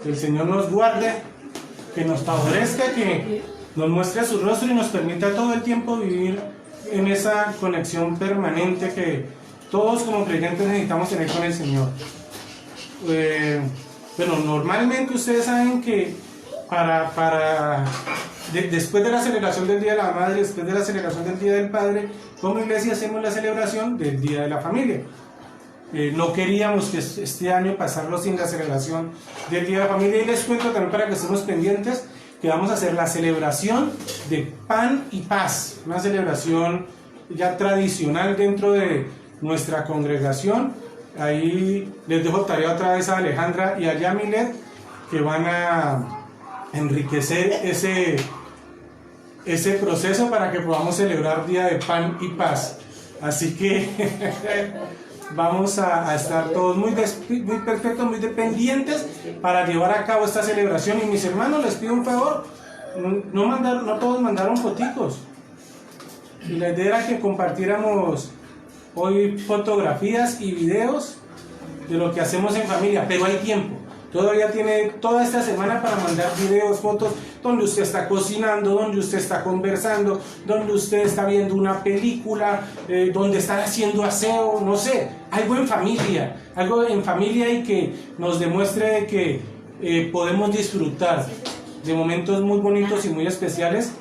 Que el Señor nos guarde, que nos favorezca, que nos muestre su rostro y nos permita todo el tiempo vivir en esa conexión permanente que todos como creyentes necesitamos tener con el Señor. Bueno, normalmente ustedes saben que después de la celebración del Día de la Madre, después de la celebración del Día del Padre, como iglesia hacemos la celebración del Día de la Familia. No queríamos que este año pasarlo sin la celebración del Día de la Familia, y les cuento también para que estemos pendientes que vamos a hacer la celebración de Pan y Paz, una celebración ya tradicional dentro de nuestra congregación. Ahí les dejo tarea otra vez a Alejandra y a Yamilet, que van a enriquecer ese proceso para que podamos celebrar Día de Pan y Paz. Así que vamos a estar todos muy perfectos, muy dependientes para llevar a cabo esta celebración. Y mis hermanos, les pido un favor, no todos mandaron foticos, y la idea era que compartiéramos hoy fotografías y videos de lo que hacemos en familia, pero hay tiempo. Todavía tiene toda esta semana para mandar videos, fotos, donde usted está cocinando, donde usted está conversando, donde usted está viendo una película, donde está haciendo aseo, no sé, algo en familia y que nos demuestre que podemos disfrutar de momentos muy bonitos y muy especiales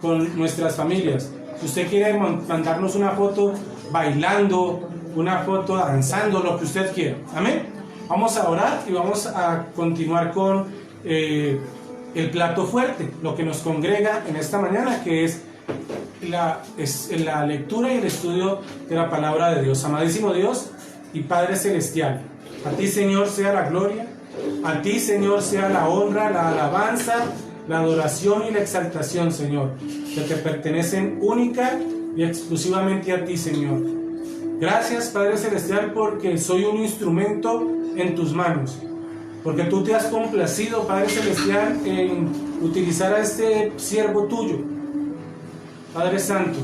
con nuestras familias. Si usted quiere mandarnos una foto bailando, una foto danzando, lo que usted quiera. Amén. Vamos a orar y vamos a continuar con el plato fuerte, lo que nos congrega en esta mañana, que es la lectura y el estudio de la palabra de Dios. Amadísimo Dios y Padre Celestial, a ti, Señor, sea la gloria, a ti, Señor, sea la honra, la alabanza, la adoración y la exaltación, Señor, que te pertenecen única y exclusivamente a ti, Señor. Gracias, Padre Celestial, porque soy un instrumento en tus manos, porque tú te has complacido, Padre Celestial, en utilizar a este siervo tuyo, Padre Santo,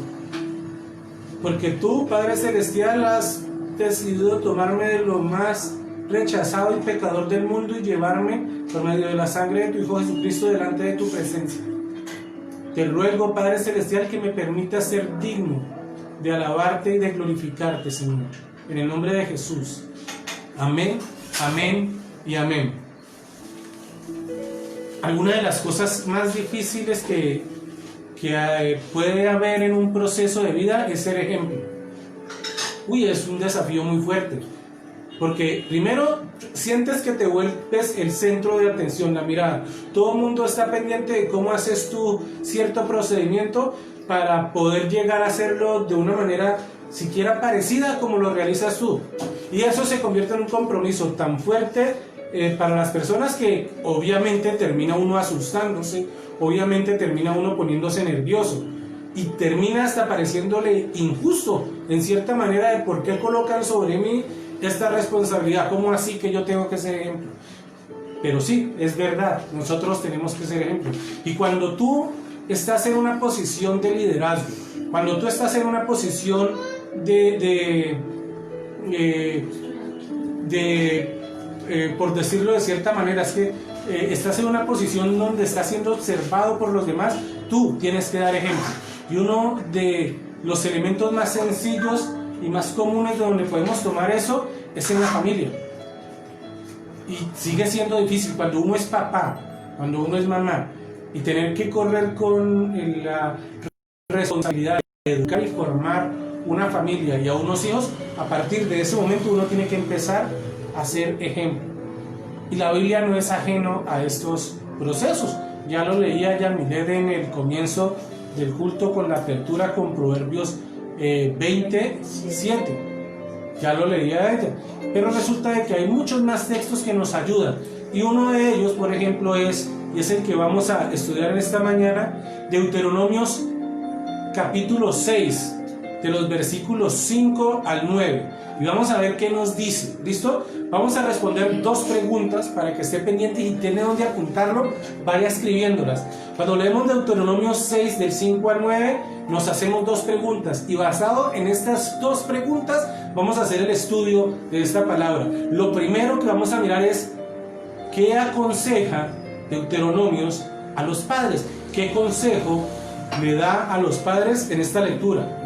porque tú, Padre Celestial, has decidido tomarme de lo más rechazado y pecador del mundo y llevarme por medio de la sangre de tu Hijo Jesucristo delante de tu presencia. Te ruego, Padre Celestial, que me permitas ser digno de alabarte y de glorificarte, Señor, en el nombre de Jesús. Amén, amén y amén. Alguna de las cosas más difíciles que puede haber en un proceso de vida es ser ejemplo. Es un desafío muy fuerte, porque primero sientes que te vuelves el centro de atención, la mirada. Todo el mundo está pendiente de cómo haces tú cierto procedimiento para poder llegar a hacerlo de una manera siquiera parecida como lo realizas tú. Y eso se convierte en un compromiso tan fuerte para las personas que obviamente termina uno asustándose, obviamente termina uno poniéndose nervioso y termina hasta pareciéndole injusto en cierta manera de por qué colocan sobre mí esta responsabilidad, cómo así que yo tengo que ser ejemplo. Pero sí, es verdad, nosotros tenemos que ser ejemplo. Y cuando tú estás en una posición de liderazgo, cuando tú estás en una posición por decirlo de cierta manera, es que estás en una posición donde estás siendo observado por los demás, tú tienes que dar ejemplo. Y uno de los elementos más sencillos y más comunes de donde podemos tomar eso es en la familia. Y sigue siendo difícil cuando uno es papá, cuando uno es mamá, y tener que correr con la responsabilidad de educar y formar una familia y a unos hijos. A partir de ese momento uno tiene que empezar a ser ejemplo. Y la Biblia no es ajeno a estos procesos. Ya lo leía Yamilet en el comienzo del culto con la apertura con Proverbios 27. Ya lo leía ella. Pero resulta de que hay muchos más textos que nos ayudan. Y uno de ellos, por ejemplo, es el que vamos a estudiar en esta mañana, Deuteronomios capítulo 6, de los versículos 5 al 9. Y vamos a ver qué nos dice. ¿Listo? Vamos a responder dos preguntas para que esté pendiente y tiene donde apuntarlo, vaya escribiéndolas. Cuando leemos Deuteronomio 6 del 5 al 9, nos hacemos dos preguntas y basado en estas dos preguntas vamos a hacer el estudio de esta palabra. Lo primero que vamos a mirar es ¿qué aconseja Deuteronomios a los padres? ¿Qué consejo le da a los padres en esta lectura?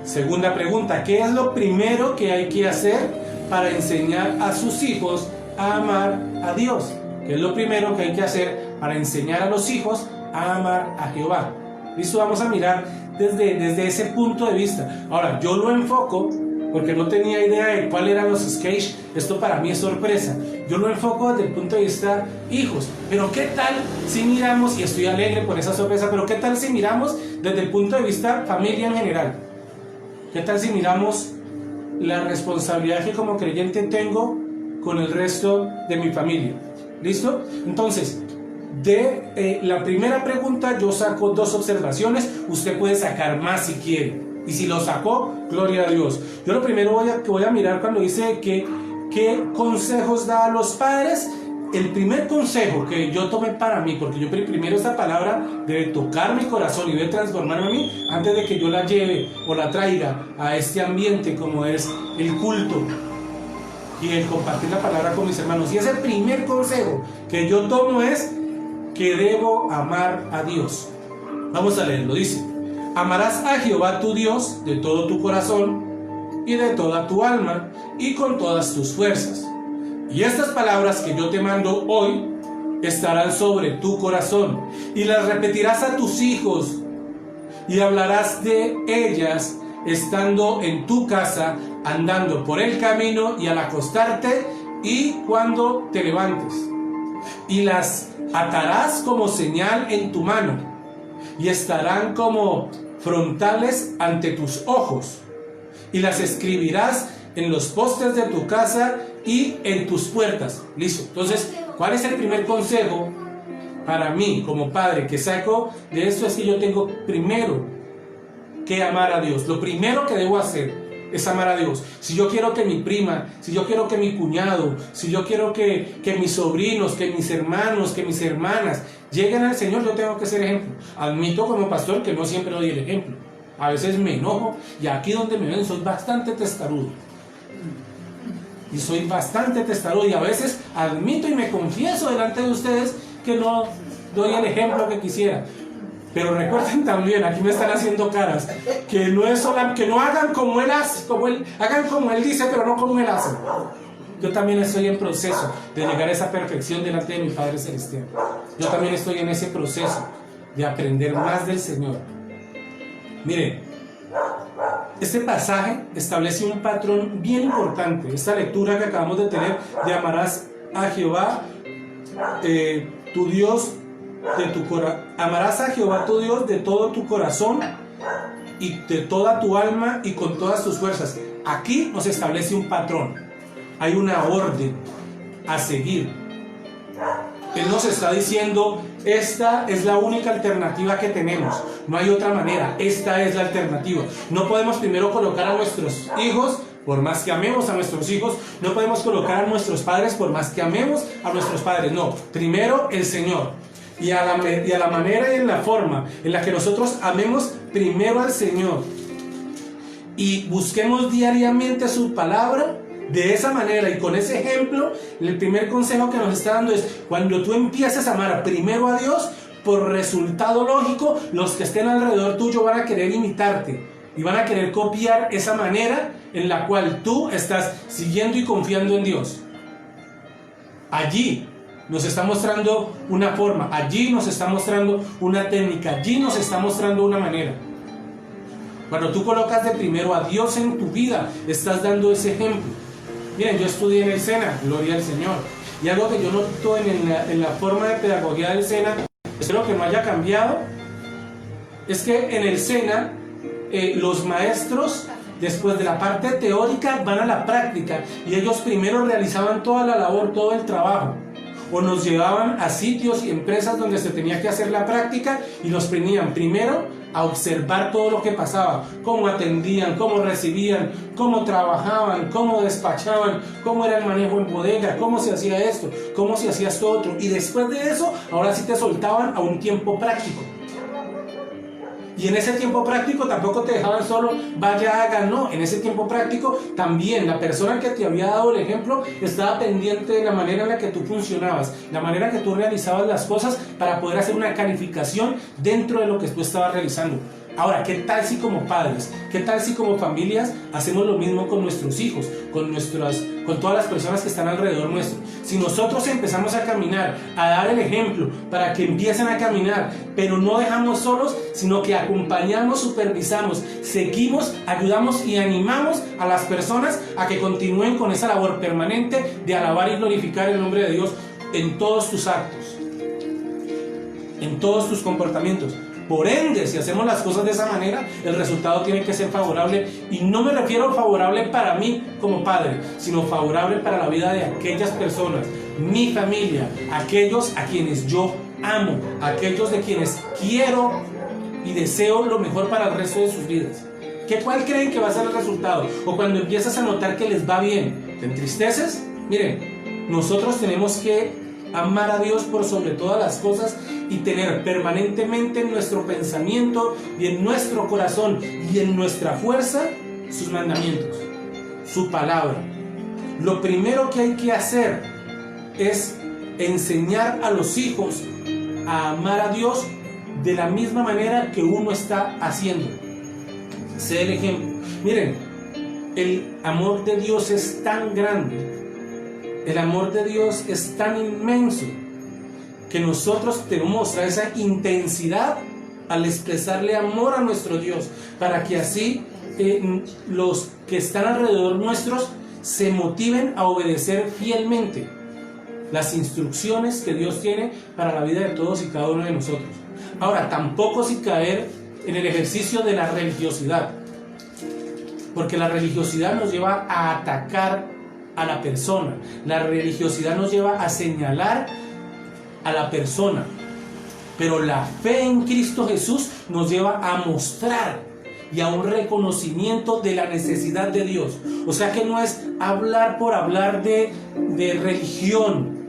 Segunda pregunta, ¿qué es lo primero que hay que hacer para enseñar a sus hijos a amar a Dios? ¿Qué es lo primero que hay que hacer para enseñar a los hijos a amar a Jehová? Listo, vamos a mirar desde ese punto de vista. Ahora, yo lo enfoco porque no tenía idea de cuáles eran los sketches. Esto para mí es sorpresa. Yo lo enfoco desde el punto de vista hijos. Pero ¿qué tal si miramos, y estoy alegre por esa sorpresa, pero qué tal si miramos desde el punto de vista familia en general? ¿Qué tal si miramos la responsabilidad que como creyente tengo con el resto de mi familia? ¿Listo? Entonces, de la primera pregunta yo saco 2 observaciones. Usted puede sacar más si quiere. Y si lo sacó, gloria a Dios. Yo lo primero que voy a mirar cuando dice que qué consejos da a los padres. El primer consejo que yo tomé para mí, porque yo primero esta palabra debe tocar mi corazón y debe transformarme a mí antes de que yo la lleve o la traiga a este ambiente como es el culto y el compartir la palabra con mis hermanos. Y ese primer consejo que yo tomo es que debo amar a Dios. Vamos a leerlo, dice: amarás a Jehová tu Dios de todo tu corazón y de toda tu alma y con todas tus fuerzas. Y estas palabras que yo te mando hoy estarán sobre tu corazón, y las repetirás a tus hijos, y hablarás de ellas estando en tu casa, andando por el camino y al acostarte y cuando te levantes. Y las atarás como señal en tu mano, y estarán como frontales ante tus ojos, y las escribirás en los postes de tu casa y en tus puertas. Listo. Entonces, ¿cuál es el primer consejo para mí como padre que saco de esto? Es que yo tengo primero que amar a Dios. Lo primero que debo hacer es amar a Dios. Si yo quiero que mi prima, si yo quiero que mi cuñado, si yo quiero que mis sobrinos, que mis hermanos, que mis hermanas lleguen al Señor, yo tengo que ser ejemplo. Admito como pastor que no siempre doy el ejemplo. A veces me enojo, y aquí donde me ven soy bastante testarudo. Y soy bastante testarudo, y a veces admito y me confieso delante de ustedes que no doy el ejemplo que quisiera. Pero recuerden también, aquí me están haciendo caras, que no es solo, que no hagan como él hace, hagan como él dice, pero no como él hace. Yo también estoy en proceso de llegar a esa perfección delante de mi Padre Celestial. Yo también estoy en ese proceso de aprender más del Señor. Miren, este pasaje establece un patrón bien importante. Esta lectura que acabamos de tener de amarás a Jehová tu Dios de tu corazón. Amarás a Jehová tu Dios de todo tu corazón y de toda tu alma y con todas tus fuerzas. Aquí nos establece un patrón. Hay una orden a seguir. Él nos está diciendo, esta es la única alternativa que tenemos. No hay otra manera. Esta es la alternativa. No podemos primero colocar a nuestros hijos, por más que amemos a nuestros hijos. No podemos colocar a nuestros padres, por más que amemos a nuestros padres. No, primero el Señor. Y a la manera y en la forma en la que nosotros amemos primero al Señor y busquemos diariamente su palabra, de esa manera y con ese ejemplo, el primer consejo que nos está dando es: cuando tú empieces a amar primero a Dios, por resultado lógico, los que estén alrededor tuyo van a querer imitarte y van a querer copiar esa manera en la cual tú estás siguiendo y confiando en Dios. Allí nos está mostrando una forma, allí nos está mostrando una técnica, allí nos está mostrando una manera. Cuando tú colocas de primero a Dios en tu vida, estás dando ese ejemplo. Miren, yo estudié en el SENA, gloria al Señor, y algo que yo noto en la forma de pedagogía del SENA, espero que no haya cambiado, es que en el SENA los maestros, después de la parte teórica, van a la práctica, y ellos primero realizaban toda la labor, todo el trabajo, o nos llevaban a sitios y empresas donde se tenía que hacer la práctica y nos ponían primero a observar todo lo que pasaba, cómo atendían, cómo recibían, cómo trabajaban, cómo despachaban, cómo era el manejo en bodega, cómo se hacía esto, cómo se hacía esto otro, y después de eso, ahora sí te soltaban a un tiempo práctico. Y en ese tiempo práctico tampoco te dejaban solo, vaya, haga, no. En ese tiempo práctico también la persona que te había dado el ejemplo estaba pendiente de la manera en la que tú funcionabas, la manera en que tú realizabas las cosas para poder hacer una calificación dentro de lo que tú estabas realizando. Ahora, ¿qué tal si como padres, qué tal si como familias hacemos lo mismo con nuestros hijos, con todas las personas que están alrededor nuestro? Si nosotros empezamos a caminar, a dar el ejemplo para que empiecen a caminar, pero no dejamos solos, sino que acompañamos, supervisamos, seguimos, ayudamos y animamos a las personas a que continúen con esa labor permanente de alabar y glorificar el nombre de Dios en todos tus actos, en todos tus comportamientos. Por ende, si hacemos las cosas de esa manera, el resultado tiene que ser favorable. Y no me refiero a favorable para mí como padre, sino favorable para la vida de aquellas personas, mi familia, aquellos a quienes yo amo, aquellos de quienes quiero y deseo lo mejor para el resto de sus vidas. ¿Cuál creen que va a ser el resultado? O cuando empiezas a notar que les va bien, ¿te entristeces? Miren, nosotros tenemos que amar a Dios por sobre todas las cosas y tener permanentemente en nuestro pensamiento y en nuestro corazón y en nuestra fuerza sus mandamientos, su palabra. Lo primero que hay que hacer es enseñar a los hijos a amar a Dios de la misma manera que uno está haciendo. Sé el ejemplo. Miren, el amor de Dios es tan grande, el amor de Dios es tan inmenso, que nosotros tenemos que mostrar esa intensidad al expresarle amor a nuestro Dios, para que así los que están alrededor nuestros se motiven a obedecer fielmente las instrucciones que Dios tiene para la vida de todos y cada uno de nosotros. Ahora, tampoco sin caer en el ejercicio de la religiosidad, porque la religiosidad nos lleva a atacar a la persona, la religiosidad nos lleva a señalar a la persona, pero la fe en Cristo Jesús nos lleva a mostrar y a un reconocimiento de la necesidad de Dios. O sea que no es hablar por hablar de religión,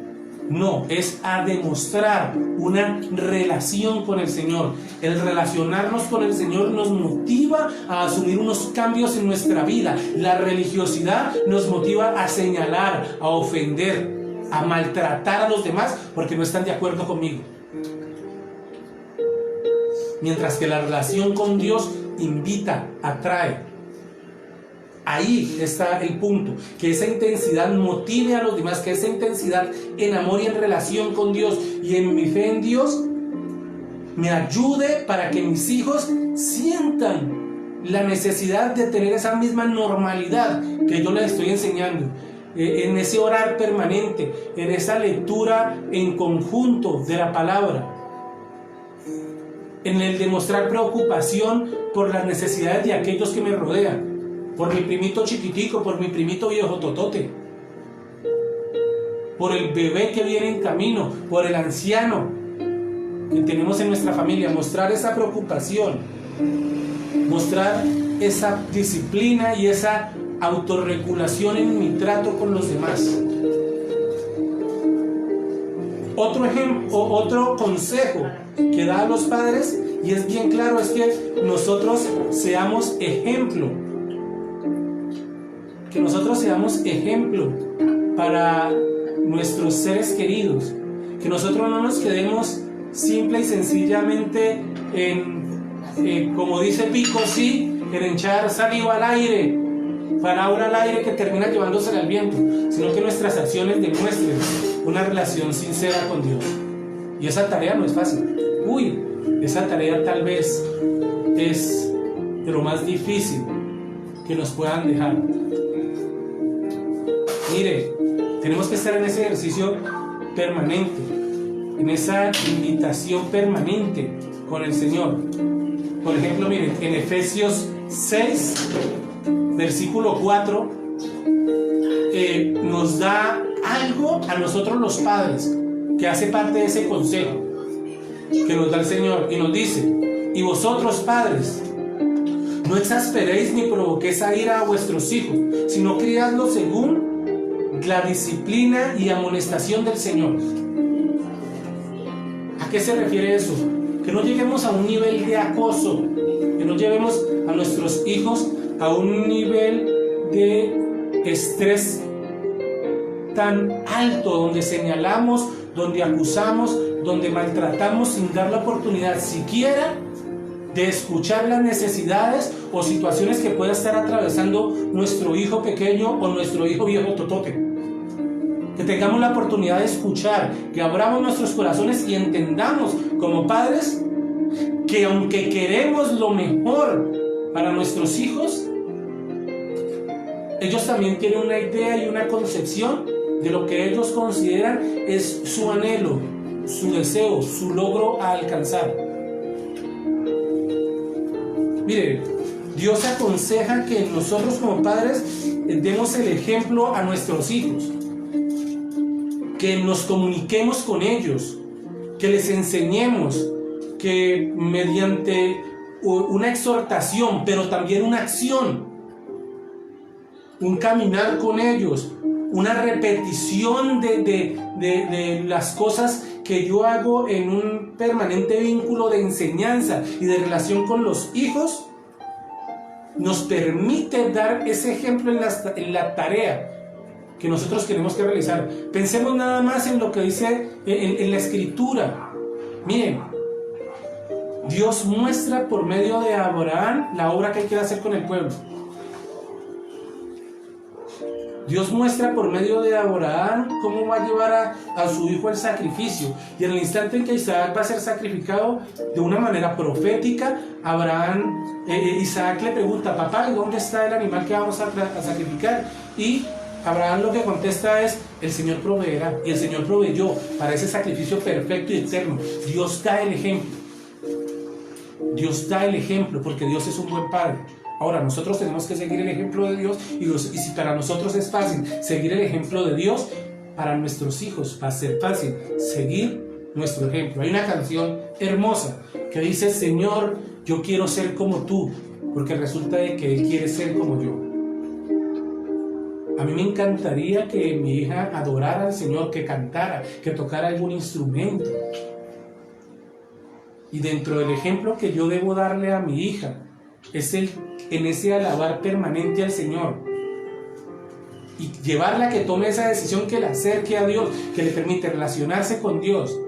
no, es a demostrar una relación con el Señor. El relacionarnos con el Señor nos motiva a asumir unos cambios en nuestra vida. La religiosidad nos motiva a señalar, a ofender, a maltratar a los demás porque no están de acuerdo conmigo. Mientras que la relación con Dios invita, atrae. Ahí está el punto, que esa intensidad motive a los demás, que esa intensidad en amor y en relación con Dios y en mi fe en Dios me ayude para que mis hijos sientan la necesidad de tener esa misma normalidad que yo les estoy enseñando, en ese orar permanente, en esa lectura en conjunto de la palabra, en el demostrar preocupación por las necesidades de aquellos que me rodean, por mi primito chiquitico, por mi primito viejo totote, por el bebé que viene en camino, por el anciano que tenemos en nuestra familia. Mostrar esa preocupación, mostrar esa disciplina y esa autorregulación en mi trato con los demás. Otro ejemplo, otro consejo que da a los padres, y es bien claro, es que nosotros seamos ejemplo. Que nosotros seamos ejemplo para nuestros seres queridos. Que nosotros no nos quedemos simple y sencillamente en, como dice Pico, sí, en echar saliva al aire, palabra al aire que termina llevándose al viento, sino que nuestras acciones demuestren una relación sincera con Dios. Y esa tarea no es fácil. Esa tarea tal vez es de lo más difícil que nos puedan dejar. Mire, tenemos que estar en ese ejercicio permanente, en esa invitación permanente con el Señor. Por ejemplo, miren, en Efesios 6, versículo 4, nos da algo a nosotros los padres, que hace parte de ese consejo que nos da el Señor, y nos dice: y vosotros, padres, no exasperéis ni provoquéis a ira a vuestros hijos, sino criadlos según la disciplina y amonestación del Señor. ¿A qué se refiere eso? Que no lleguemos a un nivel de acoso no llevemos a nuestros hijos a un nivel de estrés tan alto, donde señalamos, donde acusamos, donde maltratamos sin dar la oportunidad siquiera de escuchar las necesidades o situaciones que pueda estar atravesando nuestro hijo pequeño o nuestro hijo viejo totote. Que tengamos la oportunidad de escuchar, que abramos nuestros corazones y entendamos como padres que aunque queremos lo mejor para nuestros hijos, ellos también tienen una idea y una concepción de lo que ellos consideran es su anhelo, su deseo, su logro a alcanzar. Mire, Dios aconseja que nosotros como padres demos el ejemplo a nuestros hijos, que nos comuniquemos con ellos, que les enseñemos, que mediante una exhortación, pero también una acción, un caminar con ellos, una repetición de las cosas que yo hago en un permanente vínculo de enseñanza y de relación con los hijos, nos permite dar ese ejemplo en la tarea que nosotros tenemos que realizar. Pensemos nada más en lo que dice en la Escritura. Miren, Dios muestra por medio de Abraham la obra que quiere hacer con el pueblo. Dios muestra por medio de Abraham cómo va a llevar a su hijo al sacrificio. Y en el instante en que Isaac va a ser sacrificado de una manera profética, Isaac le pregunta: papá, ¿y dónde está el animal que vamos a sacrificar? Y Abraham lo que contesta es: el Señor proveerá. Y el Señor proveyó para ese sacrificio perfecto y eterno. Dios da el ejemplo. Dios da el ejemplo porque Dios es un buen padre. Ahora, nosotros tenemos que seguir el ejemplo de Dios y si para nosotros es fácil seguir el ejemplo de Dios, para nuestros hijos va a ser fácil seguir nuestro ejemplo. Hay una canción hermosa que dice: Señor, yo quiero ser como tú, porque resulta de que Él quiere ser como yo. A mí me encantaría que mi hija adorara al Señor, que cantara, que tocara algún instrumento. Y dentro del ejemplo que yo debo darle a mi hija es en ese alabar permanente al Señor y llevarla a que tome esa decisión que la acerque a Dios, que le permite relacionarse con Dios,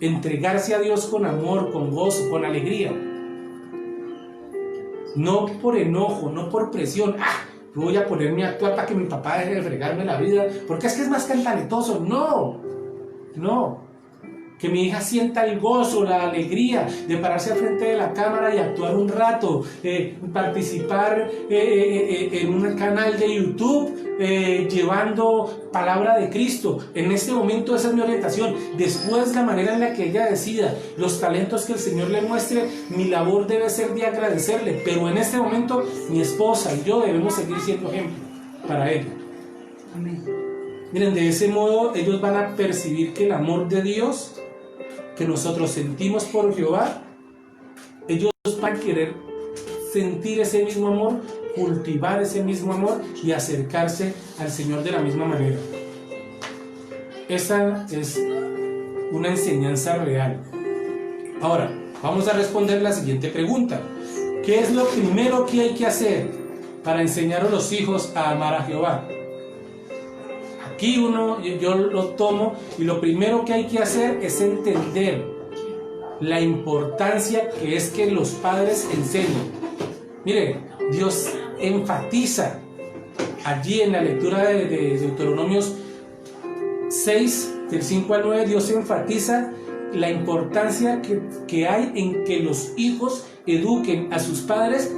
entregarse a Dios con amor, con gozo, con alegría, no por enojo, no por presión. Voy a ponerme a actuar para que mi papá deje de fregarme la vida porque es que es más cantaletoso. No. Que mi hija sienta el gozo, la alegría de pararse al frente de la cámara y actuar un rato, participar en un canal de YouTube llevando palabra de Cristo. En este momento esa es mi orientación. Después, la manera en la que ella decida, los talentos que el Señor le muestre, mi labor debe ser de agradecerle. Pero en este momento mi esposa y yo debemos seguir siendo ejemplo para ella. Amén. Miren, de ese modo ellos van a percibir que el amor de Dios que nosotros sentimos por Jehová, ellos van a querer sentir ese mismo amor, cultivar ese mismo amor y acercarse al Señor de la misma manera. Esa es una enseñanza real. Ahora, vamos a responder la siguiente pregunta: ¿qué es lo primero que hay que hacer para enseñar a los hijos a amar a Jehová? Aquí yo lo tomo y lo primero que hay que hacer es entender la importancia que es que los padres enseñen. Mire, Dios enfatiza allí en la lectura de Deuteronomios 6, del 5 al 9, Dios enfatiza la importancia que hay en que los hijos eduquen a sus padres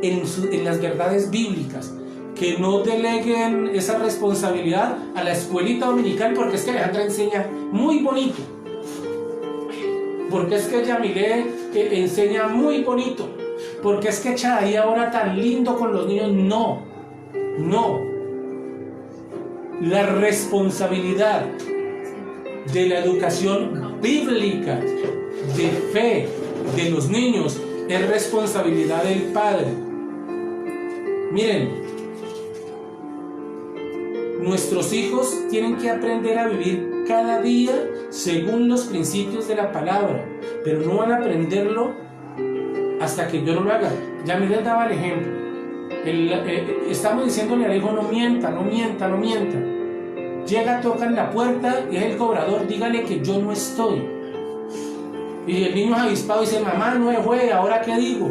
en las verdades bíblicas. Que no deleguen esa responsabilidad a la escuelita dominical, porque es que Alejandra enseña muy bonito, porque es que Yamile enseña muy bonito, porque es que Chadaí ahora tan lindo con los niños. No. La responsabilidad de la educación bíblica, de fe de los niños, es responsabilidad del padre. Miren, nuestros hijos tienen que aprender a vivir cada día según los principios de la palabra, pero no van a aprenderlo hasta que yo no lo haga. Ya me les daba el ejemplo. Estamos diciéndole al hijo: no mienta, no mienta, no mienta. Llega, toca en la puerta y es el cobrador: dígale que yo no estoy. Y el niño es avispado y dice: mamá, no fue, ¿ahora qué digo?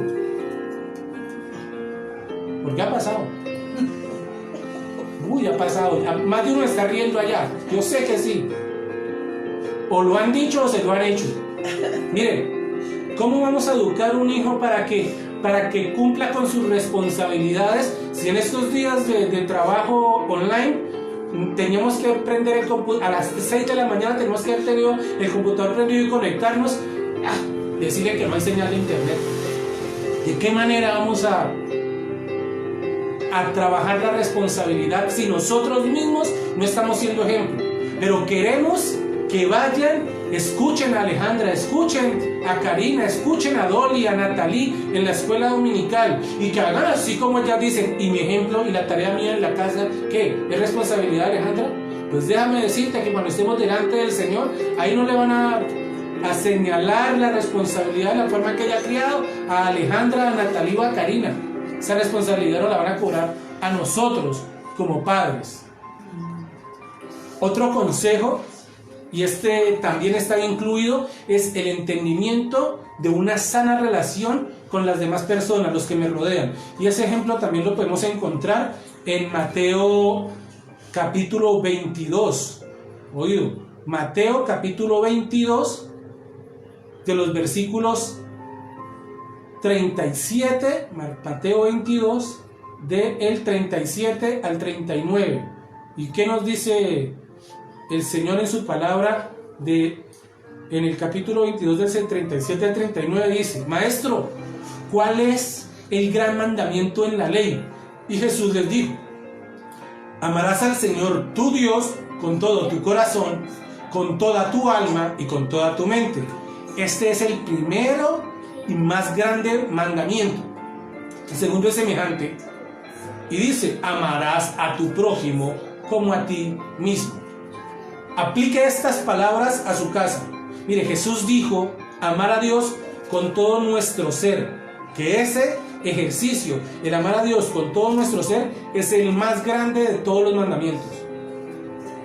Porque ha pasado. Uy, ha pasado. Más de uno está riendo allá. Yo sé que sí. O lo han dicho o se lo han hecho. Miren, ¿cómo vamos a educar a un hijo para que cumpla con sus responsabilidades si en estos días de trabajo online teníamos que prender el computador? A las 6 de la mañana tenemos que haber tenido el computador prendido y conectarnos. Decirle que no hay señal de internet. ¿De qué manera vamos a trabajar la responsabilidad si nosotros mismos no estamos siendo ejemplo? Pero queremos que vayan, escuchen a Alejandra, escuchen a Karina, escuchen a Dolly, a Natalie en la escuela dominical y que hagan así como ellas dicen. Y mi ejemplo y la tarea mía en la casa, ¿qué? ¿Es responsabilidad de Alejandra? Pues déjame decirte que cuando estemos delante del Señor, ahí no le van a señalar la responsabilidad de la forma que ella ha criado a Alejandra, a Natalie o a Karina. Esa responsabilidad no la van a cobrar a nosotros como padres. Otro consejo, y este también está incluido, es el entendimiento de una sana relación con las demás personas, los que me rodean. Y ese ejemplo también lo podemos encontrar en Mateo capítulo 22. Oído, Mateo capítulo 22, de los versículos 37, Mateo 22, del 37 al 39. ¿Y qué nos dice el Señor en su palabra? En el capítulo 22, del 37 al 39, dice: Maestro, ¿cuál es el gran mandamiento en la ley? Y Jesús les dijo: amarás al Señor tu Dios con todo tu corazón, con toda tu alma y con toda tu mente. Este es el primero y más grande mandamiento. El segundo es semejante y dice: amarás a tu prójimo como a ti mismo. Aplique estas palabras a su casa. Mire, Jesús dijo amar a Dios con todo nuestro ser, que ese ejercicio, el amar a Dios con todo nuestro ser, es el más grande de todos los mandamientos.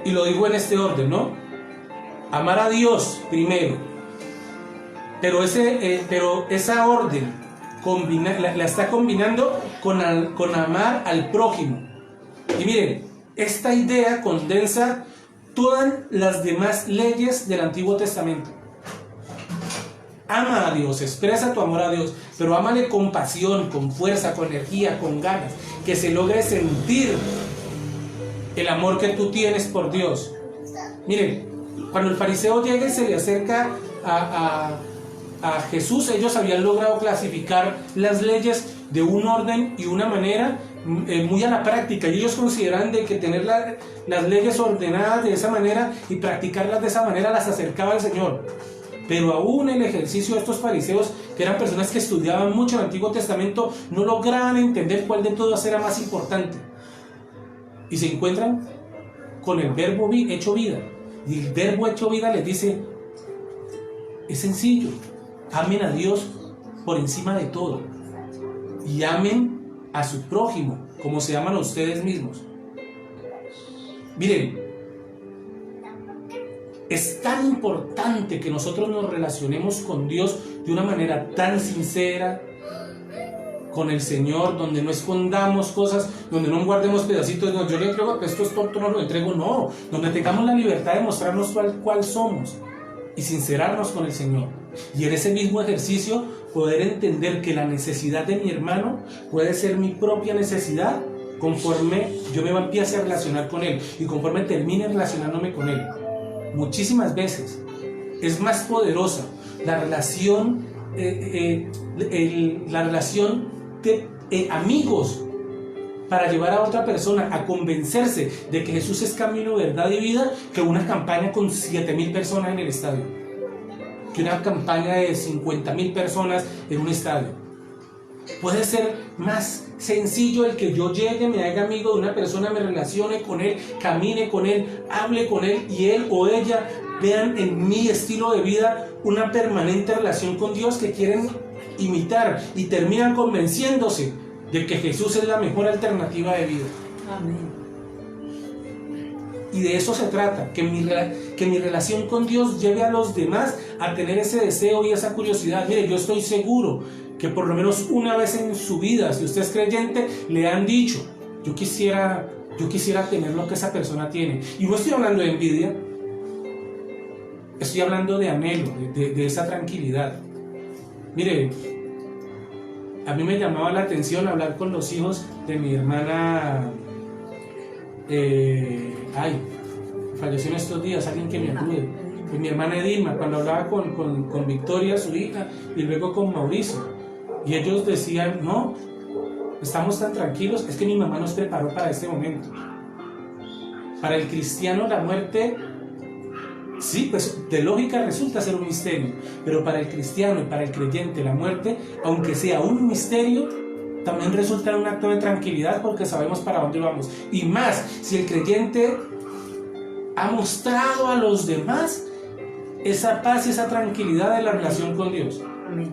Y lo digo en este orden, ¿no? Amar a Dios primero, pero esa orden la está combinando con amar al prójimo. Y miren, esta idea condensa todas las demás leyes del Antiguo Testamento. Ama a Dios, expresa tu amor a Dios, pero ámale con pasión, con fuerza, con energía, con ganas, que se logre sentir el amor que tú tienes por Dios. Miren, cuando el fariseo llega y se le acerca a Jesús, ellos habían logrado clasificar las leyes de un orden y una manera muy a la práctica, y ellos consideran de que tener las leyes ordenadas de esa manera y practicarlas de esa manera las acercaba al Señor. Pero aún el ejercicio de estos fariseos, que eran personas que estudiaban mucho el Antiguo Testamento, no lograban entender cuál de todas era más importante, y se encuentran con el verbo hecho vida, y el verbo hecho vida les dice: es sencillo, amen a Dios por encima de todo y amen a su prójimo como se aman a ustedes mismos. Miren, es tan importante que nosotros nos relacionemos con Dios de una manera tan sincera, con el Señor, donde no escondamos cosas, donde no guardemos pedacitos. No, yo le entrego, esto es tonto, no lo entrego, no. Donde tengamos la libertad de mostrarnos cuál somos y sincerarnos con el Señor. Y en ese mismo ejercicio poder entender que la necesidad de mi hermano puede ser mi propia necesidad conforme yo me empiece a relacionar con él y conforme termine relacionándome con él. Muchísimas veces es más poderosa la relación de amigos para llevar a otra persona a convencerse de que Jesús es camino, verdad y vida, que una campaña con 7,000 personas en el estadio, que una campaña de 50,000 personas en un estadio. Puede ser más sencillo el que yo llegue, me haga amigo de una persona, me relacione con él, camine con él, hable con él, y él o ella vean en mi estilo de vida una permanente relación con Dios, que quieren imitar y terminan convenciéndose de que Jesús es la mejor alternativa de vida. Amén. Y de eso se trata, que mi relación con Dios lleve a los demás a tener ese deseo y esa curiosidad. Mire, yo estoy seguro que por lo menos una vez en su vida, si usted es creyente, le han dicho, yo quisiera tener lo que esa persona tiene. Y no estoy hablando de envidia, estoy hablando de anhelo, de esa tranquilidad. Mire, a mí me llamaba la atención hablar con los hijos de mi hermana. Falleció en estos días, alguien que me ayude. Mi hermana Edilma, cuando hablaba con Victoria, su hija, y luego con Mauricio, y ellos decían, no, estamos tan tranquilos, es que mi mamá nos preparó para este momento. Para el cristiano la muerte, sí, pues de lógica resulta ser un misterio, pero para el cristiano y para el creyente la muerte, aunque sea un misterio, también resulta en un acto de tranquilidad porque sabemos para dónde vamos. Y más, si el creyente ha mostrado a los demás esa paz y esa tranquilidad de la relación con Dios. Amén.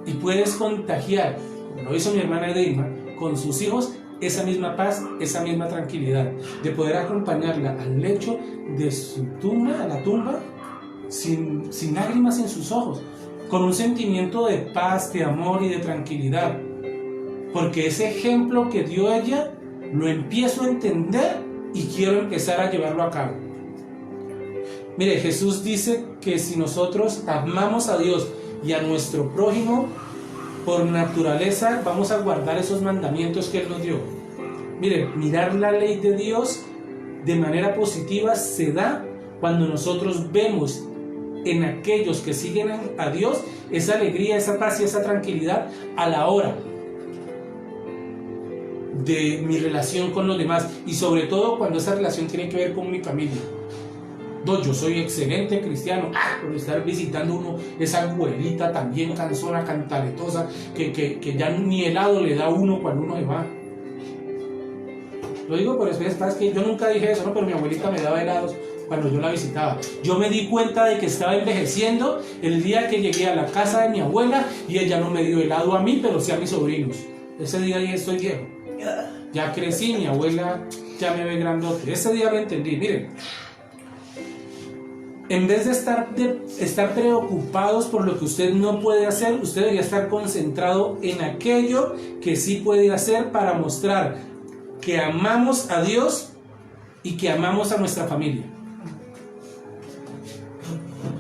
Y puedes contagiar, como lo hizo mi hermana Edilma, con sus hijos, esa misma paz, esa misma tranquilidad, de poder acompañarla al lecho de su tumba, a la tumba, sin lágrimas en sus ojos, con un sentimiento de paz, de amor y de tranquilidad. Porque ese ejemplo que dio ella, lo empiezo a entender y quiero empezar a llevarlo a cabo. Mire, Jesús dice que si nosotros amamos a Dios y a nuestro prójimo, por naturaleza vamos a guardar esos mandamientos que Él nos dio. Mire, mirar la ley de Dios de manera positiva se da cuando nosotros vemos en aquellos que siguen a Dios esa alegría, esa paz y esa tranquilidad a la hora de mi relación con los demás, y sobre todo cuando esa relación tiene que ver con mi familia. No, yo soy excelente cristiano, por estar visitando uno esa abuelita también cansona, cantaletosa, que ya ni helado le da uno cuando uno se va. Lo digo por experiencia, es que yo nunca dije eso, ¿no? Pero mi abuelita me daba helados cuando yo la visitaba. Yo me di cuenta de que estaba envejeciendo el día que llegué a la casa de mi abuela y ella no me dio helado a mí, pero sí a mis sobrinos. Ese día ya estoy viejo. Ya crecí, mi abuela ya me ve grandote. Ese día lo entendí. Miren, en vez de estar preocupados por lo que usted no puede hacer, usted debería estar concentrado en aquello que sí puede hacer para mostrar que amamos a Dios y que amamos a nuestra familia.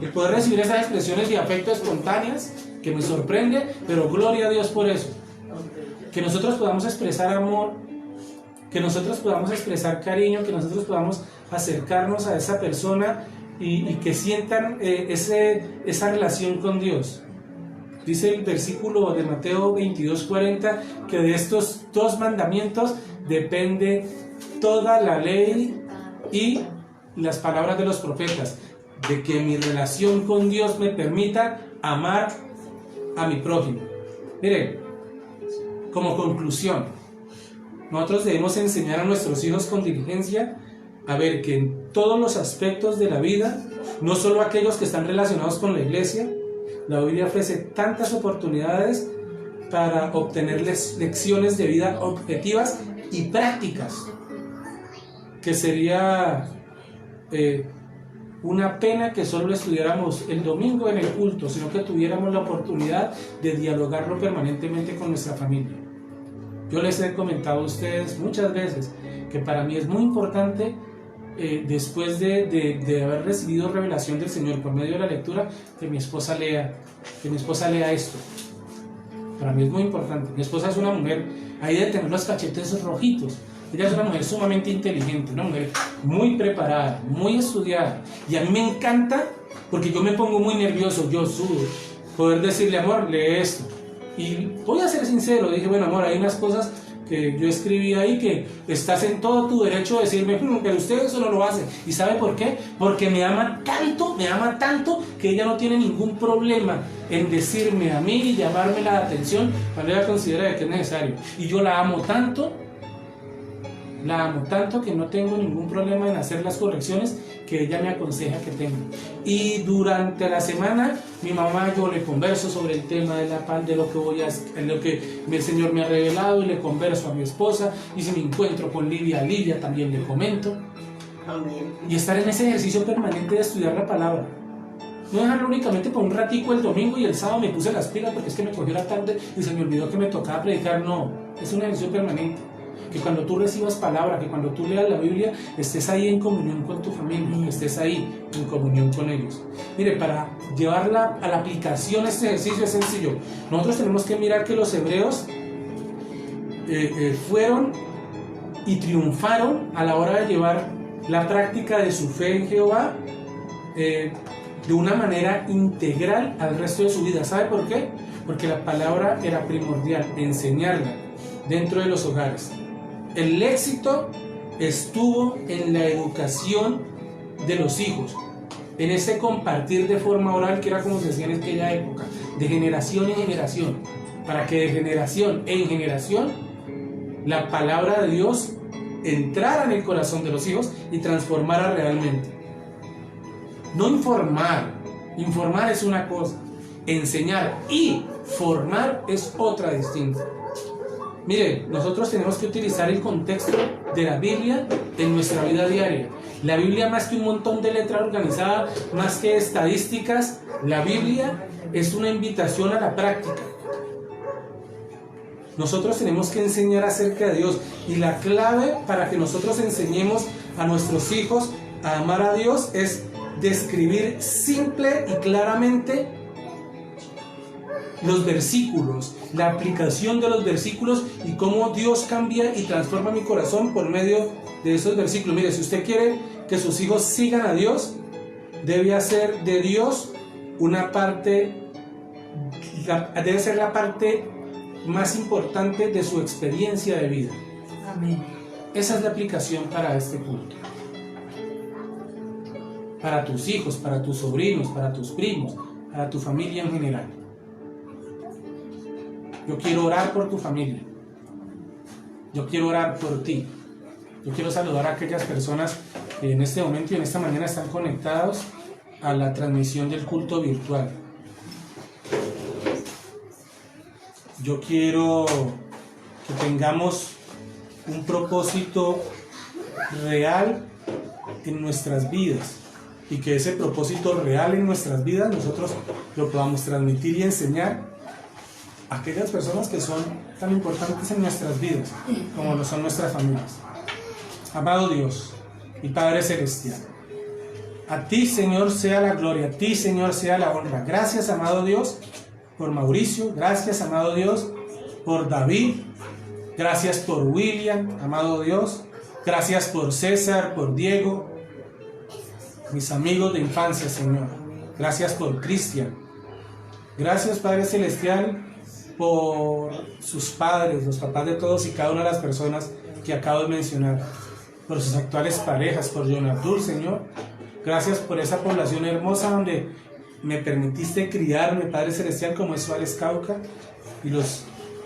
El poder recibir esas expresiones de afecto espontáneas que me sorprende, pero gloria a Dios por eso. Que nosotros podamos expresar amor, que nosotros podamos expresar cariño, que nosotros podamos acercarnos a esa persona y que sientan esa relación con Dios. Dice el versículo de Mateo 22:40 que de estos dos mandamientos depende toda la ley y las palabras de los profetas, de que mi relación con Dios me permita amar a mi prójimo. Miren, como conclusión, nosotros debemos enseñar a nuestros hijos con diligencia a ver que en todos los aspectos de la vida, no solo aquellos que están relacionados con la iglesia, la Biblia ofrece tantas oportunidades para obtener lecciones de vida objetivas y prácticas, que sería una pena que solo lo estudiáramos el domingo en el culto, sino que tuviéramos la oportunidad de dialogarlo permanentemente con nuestra familia. Yo les he comentado a ustedes muchas veces que para mí es muy importante, después de haber recibido revelación del Señor por medio de la lectura, que mi esposa lea esto. Para mí es muy importante. Mi esposa es una mujer, ahí de tener los cachetes rojitos. Ella es una mujer sumamente inteligente, una mujer muy preparada, muy estudiada. Y a mí me encanta, porque yo me pongo muy nervioso, yo sudo, poder decirle, amor, lee esto. Y voy a ser sincero, dije, bueno, amor, hay unas cosas que yo escribí ahí que estás en todo tu derecho de decirme, pero usted eso no lo hace. ¿Y sabe por qué? Porque me ama tanto que ella no tiene ningún problema en decirme a mí y llamarme la atención cuando ella considera que es necesario. Y yo la amo tanto que no tengo ningún problema en hacer las correcciones que que ella me aconseja que tenga. Y durante la semana, mi mamá, yo le converso sobre el tema de la paz, de lo que el Señor me ha revelado, y le converso a mi esposa. Y si me encuentro con Livia también le comento. Amén. Y estar en ese ejercicio permanente de estudiar la palabra. No dejarlo únicamente por un ratico el domingo y el sábado me puse las pilas porque es que me cogió la tarde y se me olvidó que me tocaba predicar. No, es un ejercicio permanente. Que cuando tú recibas palabra, que cuando tú leas la Biblia, estés ahí en comunión con tu familia, estés ahí en comunión con ellos. Mire, para llevarla a la aplicación este ejercicio es sencillo. Nosotros tenemos que mirar que los hebreos fueron y triunfaron a la hora de llevar la práctica de su fe en Jehová de una manera integral al resto de su vida. ¿Sabe por qué? Porque la palabra era primordial, enseñarla dentro de los hogares. El éxito estuvo en la educación de los hijos, en ese compartir de forma oral, que era como se decía en aquella época, de generación en generación, para que de generación en generación la palabra de Dios entrara en el corazón de los hijos y transformara realmente. No informar es una cosa, enseñar y formar es otra distinta. Mire, nosotros tenemos que utilizar el contexto de la Biblia en nuestra vida diaria. La Biblia, más que un montón de letras organizadas, más que estadísticas, la Biblia es una invitación a la práctica. Nosotros tenemos que enseñar acerca de Dios, y la clave para que nosotros enseñemos a nuestros hijos a amar a Dios es describir simple y claramente los versículos, la aplicación de los versículos y cómo Dios cambia y transforma mi corazón por medio de esos versículos. Mire, si usted quiere que sus hijos sigan a Dios, debe hacer de Dios una parte, debe ser la parte más importante de su experiencia de vida. Amén. Esa es la aplicación para este culto. Para tus hijos, para tus sobrinos, para tus primos, para tu familia en general. Yo quiero orar por tu familia. Yo quiero orar por ti. Yo quiero saludar a aquellas personas que en este momento y en esta mañana están conectados a la transmisión del culto virtual. Yo quiero que tengamos un propósito real en nuestras vidas, y que ese propósito real en nuestras vidas nosotros lo podamos transmitir y enseñar a aquellas personas que son tan importantes en nuestras vidas como lo son nuestras familias. Amado Dios y Padre Celestial, a ti, Señor, sea la gloria, a ti, Señor, sea la honra. Gracias, amado Dios, por Mauricio. Gracias, amado Dios, por David. Gracias por William, amado Dios. Gracias por César, por Diego, mis amigos de infancia, Señor. Gracias por Cristian. Gracias, Padre Celestial, por sus padres, los papás de todos y cada una de las personas que acabo de mencionar, por sus actuales parejas, por John Abdul, Señor. Gracias por esa población hermosa donde me permitiste criarme, Padre Celestial, como es Suárez Cauca, y los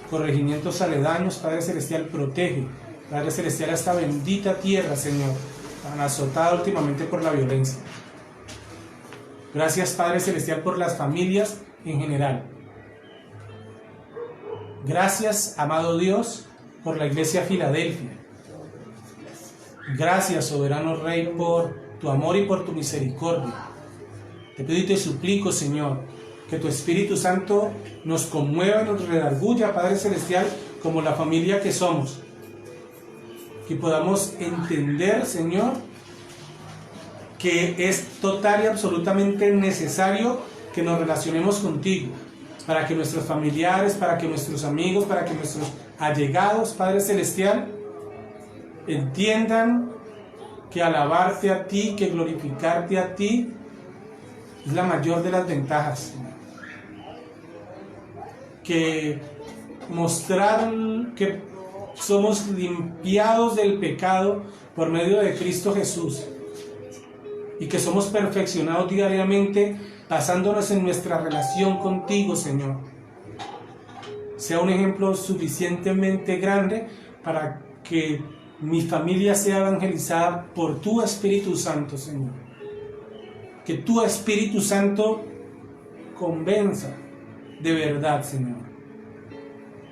corregimientos aledaños. Padre Celestial, protege, Padre Celestial, a esta bendita tierra, Señor, tan azotada últimamente por la violencia. Gracias, Padre Celestial, por las familias en general. Gracias, amado Dios, por la Iglesia Filadelfia. Gracias, soberano Rey, por tu amor y por tu misericordia. Te pido y te suplico, Señor, que tu Espíritu Santo nos conmueva y nos redarguya, Padre Celestial, como la familia que somos. Que podamos entender, Señor, que es total y absolutamente necesario que nos relacionemos contigo, para que nuestros familiares, para que nuestros amigos, para que nuestros allegados, Padre Celestial, entiendan que alabarte a ti, que glorificarte a ti es la mayor de las ventajas. Que mostrar que somos limpiados del pecado por medio de Cristo Jesús, y que somos perfeccionados diariamente basándonos en nuestra relación contigo, Señor, sea un ejemplo suficientemente grande para que mi familia sea evangelizada por tu Espíritu Santo, Señor. Que tu Espíritu Santo convenza de verdad, Señor.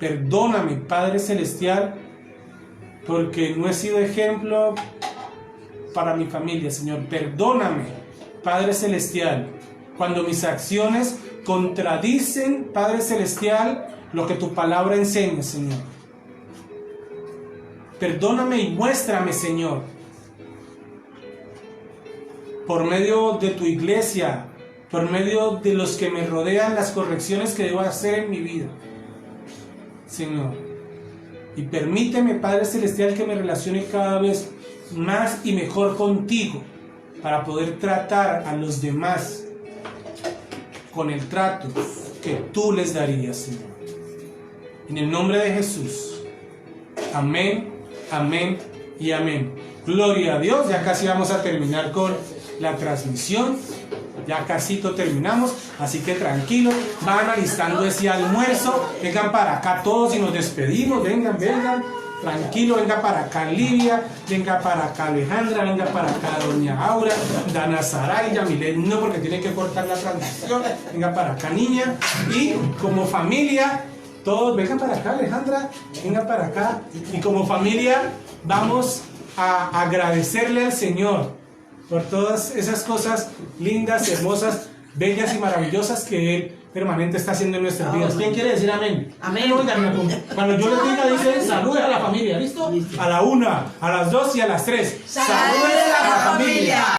Perdóname, Padre Celestial, porque no he sido ejemplo para mi familia, Señor. Perdóname, Padre Celestial, cuando mis acciones contradicen, Padre Celestial, lo que tu palabra enseña, Señor. Perdóname y muéstrame, Señor, por medio de tu iglesia, por medio de los que me rodean, las correcciones que debo hacer en mi vida, Señor. Y permíteme, Padre Celestial, que me relacione cada vez más y mejor contigo, para poder tratar a los demás con el trato que tú les darías, Señor. En el nombre de Jesús. Amén, amén y amén. Gloria a Dios. Ya casi vamos a terminar con la transmisión. Ya casi terminamos, así que tranquilos, van alistando ese almuerzo, vengan para acá todos y nos despedimos, vengan, tranquilo, venga para acá Livia, venga para acá Alejandra, venga para acá Doña Aura, Dana Saray, Yamilet, no, porque tiene que cortar la transmisión, venga para acá niña, y como familia, todos, vengan para acá Alejandra, venga para acá, y como familia vamos a agradecerle al Señor por todas esas cosas lindas, hermosas, bellas y maravillosas que Él permanente está haciendo en nuestras vidas. ¿Quién quiere decir amén? Amén. Cuando yo les diga, dicen saludos a la familia, ¿listo? A la 1, a las 2 y a las 3. ¡Saludos a la familia!